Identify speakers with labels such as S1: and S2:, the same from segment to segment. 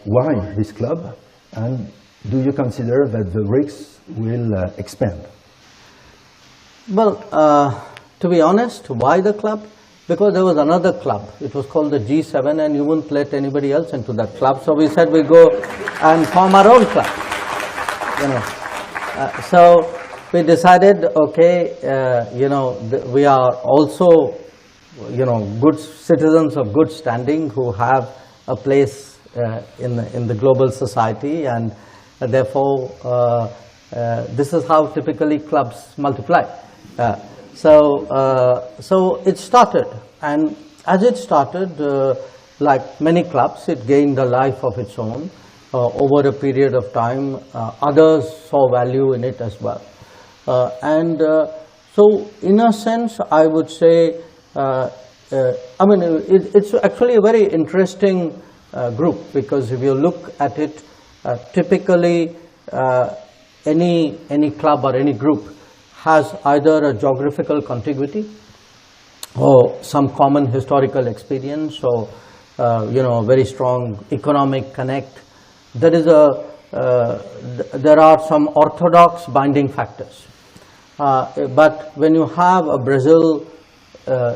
S1: Why this club, and do you consider that the BRICS will expand?
S2: Well, to be honest, why the club? Because there was another club. It was called the G7, and you wouldn't let anybody else into that club. So we said we go and form our own club. So we decided, okay, we are also, good citizens of good standing who have a place in the global society, and therefore this is how typically clubs multiply. So it started, and as it started, like many clubs, it gained a life of its own. Over a period of time, others saw value in it as well. So in a sense, I would say, it's actually a very interesting group, because if you look at it, typically any club or any group has either a geographical contiguity or some common historical experience, or a very strong economic connect. There are some orthodox binding factors, but when you have a Brazil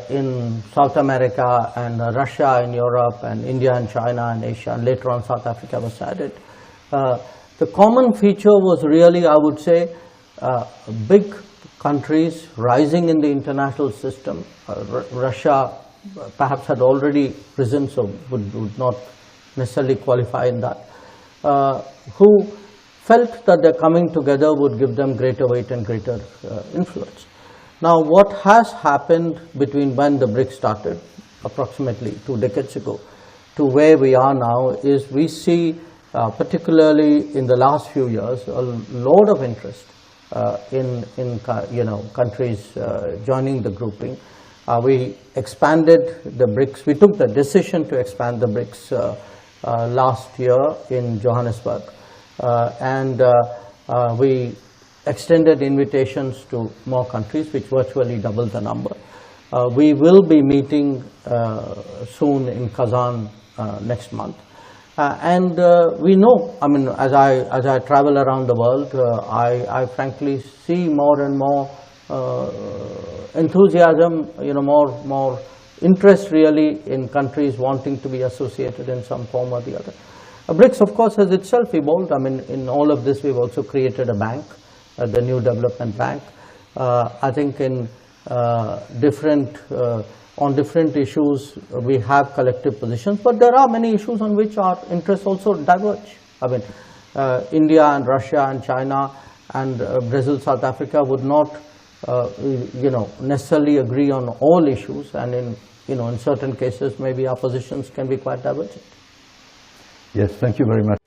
S2: in South America, and Russia in Europe, and India and China and Asia, and later on South Africa was added, the common feature was really, I would say, big countries rising in the international system. Russia perhaps had already risen, so would not necessarily qualify in that, who felt that their coming together would give them greater weight and greater influence. Now, what has happened between when the BRICS started, approximately 2 decades ago, to where we are now, is we see, particularly in the last few years, a lot of interest in countries joining the grouping. We expanded the BRICS. We took the decision to expand the BRICS last year in Johannesburg, and we extended invitations to more countries, which virtually doubled the number. We will be meeting soon in Kazan next month. And we know, as I travel around the world, I frankly see more and more enthusiasm, more interest really in countries wanting to be associated in some form or the other. BRICS, of course, has itself evolved. In all of this, we've also created a bank, the New Development Bank. I think in on different issues, we have collective positions, but there are many issues on which our interests also diverge. India and Russia and China and Brazil, South Africa would not, necessarily agree on all issues, and in certain cases, maybe our positions can be quite divergent.
S1: Yes, thank you very much.